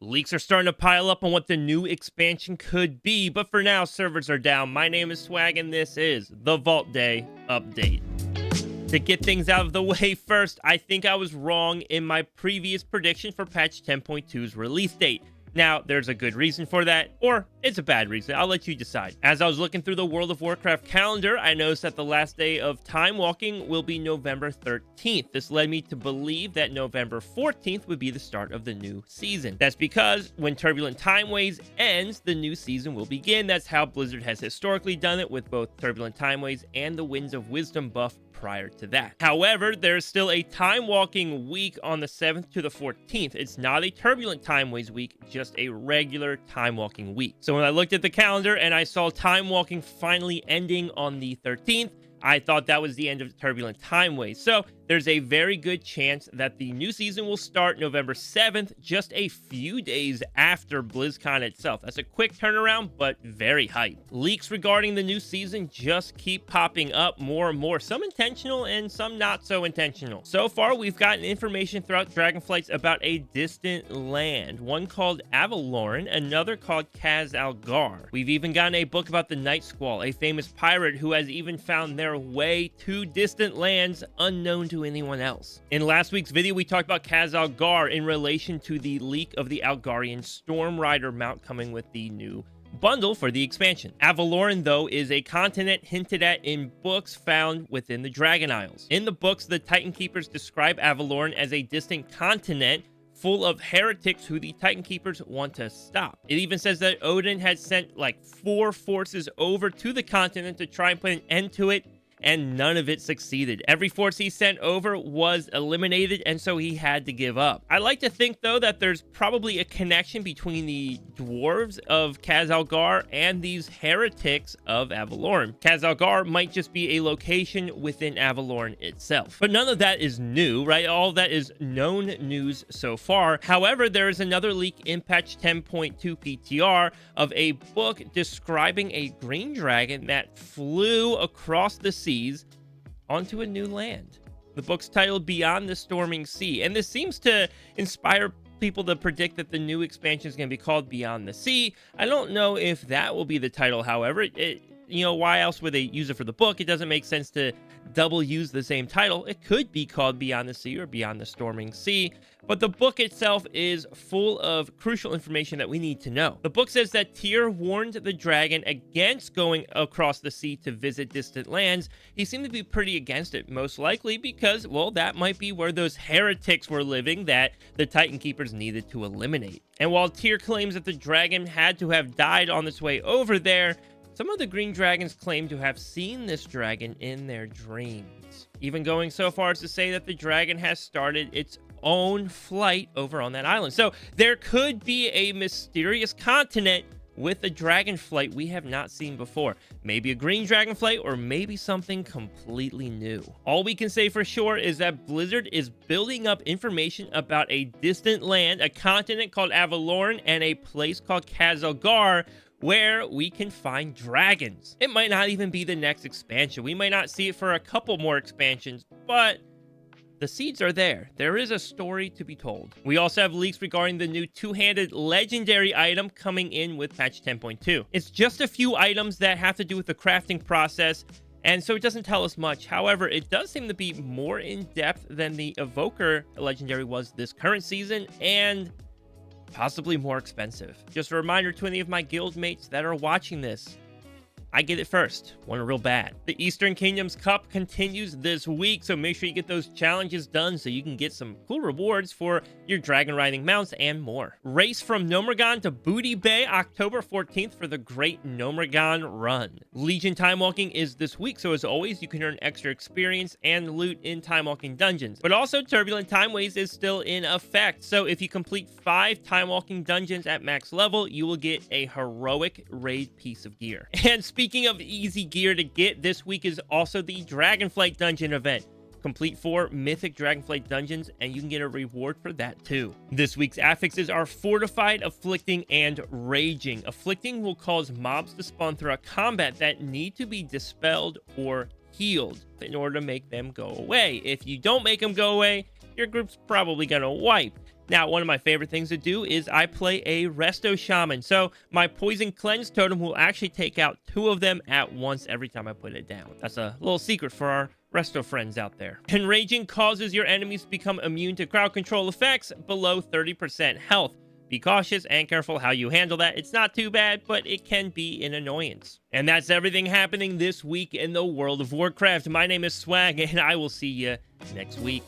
Leaks are starting to pile up on what the new expansion could be, but for now, servers are down. My name is Swag, and this is the Vault Day Update. To get things out of the way first, I think I was wrong in my previous prediction for patch 10.2's release date. Now, there's a good reason for that, or it's a bad reason. I'll let you decide. As I was looking through the World of Warcraft calendar, I noticed that the last day of time walking will be November 13th. This led me to believe that November 14th would be the start of the new season. That's because when Turbulent Timeways ends, the new season will begin. That's how Blizzard has historically done it with both Turbulent Timeways and the Winds of Wisdom buff prior to that. However, there's still a time walking week on the 7th to the 14th. It's not a Turbulent Timeways week, just a regular time walking week. So when I looked at the calendar and I saw time walking finally ending on the 13th, I thought that was the end of Turbulent Timeways. So there's a very good chance that the new season will start November 7th, just a few days after BlizzCon itself. That's a quick turnaround, but very hype. Leaks regarding the new season just keep popping up more and more, some intentional and some not so intentional. So far, we've gotten information throughout Dragonflights about a distant land, one called Avaloran, another called Kaz Algar. We've even gotten a book about the Night Squall, a famous pirate who has even found their way to distant lands unknown to anyone else. In last week's video, we talked about Kaz Algar in relation to the leak of the Algarian Storm Rider mount coming with the new bundle for the expansion. Avaloran, though, is a continent hinted at in books found within the Dragon Isles. In the books, the Titan Keepers describe Avaloran as a distant continent full of heretics who the Titan Keepers want to stop. It even says that Odin had sent like 4 forces over to the continent to try and put an end to it, and none of it succeeded. Every force he sent over was eliminated, and so he had to give up. I like to think, though, that there's probably a connection between the dwarves of Kaz Algar and these heretics of Avaloran. Kaz Algar might just be a location within Avaloran itself. But none of that is new, right? All that is known news so far. However, there is another leak in patch 10.2 PTR of a book describing a green dragon that flew across the sea onto a new land. The book's titled Beyond the Storming Sea, and this seems to inspire people to predict that the new expansion is going to be called Beyond the Sea. I don't know if that will be the title, however. Why else would they use it for the book? It doesn't make sense to double use the same title. It could be called Beyond the Sea or Beyond the Storming Sea, but the book itself is full of crucial information that we need to know. The book says that Tyr warned the dragon against going across the sea to visit distant lands. He seemed to be pretty against it, most likely because, well, that might be where those heretics were living that the Titan Keepers needed to eliminate. And while Tyr claims that the dragon had to have died on its way over there, some of the green dragons claim to have seen this dragon in their dreams, even going so far as to say that the dragon has started its own flight over on that island. So there could be a mysterious continent with a dragon flight we have not seen before. Maybe a green dragon flight, or maybe something completely new. All we can say for sure is that Blizzard is building up information about a distant land, a continent called Avaloran, and a place called Kaz Algar, where we can find dragons. It might not even be the next expansion. We might not see it for a couple more expansions, but the seeds are there. There is a story to be told. We also have leaks regarding the new two-handed legendary item coming in with patch 10.2. It's just a few items that have to do with the crafting process, and so it doesn't tell us much. However, it does seem to be more in-depth than the Evoker legendary was this current season, and possibly more expensive. Just a reminder to any of my guild mates that are watching this, I get it first. Want it real bad. The Eastern Kingdoms Cup continues this week, so make sure you get those challenges done so you can get some cool rewards for your dragon riding mounts and more. Race from Nomergon to Booty Bay, October 14th for the Great Nomergon Run. Legion Time Walking is this week, so as always, you can earn extra experience and loot in Time Walking dungeons. But also, Turbulent Timeways is still in effect, so if you complete 5 Time Walking dungeons at max level, you will get a heroic raid piece of gear. And speaking of easy gear to get, this week is also the Dragonflight Dungeon event. Complete 4 Mythic Dragonflight dungeons, and you can get a reward for that too. This week's affixes are Fortified, Afflicting, and Raging. Afflicting will cause mobs to spawn throughout combat that need to be dispelled or healed in order to make them go away. If you don't make them go away, your group's probably gonna wipe. Now, one of my favorite things to do is I play a Resto Shaman. So my Poison Cleanse totem will actually take out 2 of them at once every time I put it down. That's a little secret for our Resto friends out there. Enraging causes your enemies to become immune to crowd control effects below 30% health. Be cautious and careful how you handle that. It's not too bad, but it can be an annoyance. And that's everything happening this week in the world of Warcraft. My name is Swag, and I will see you next week.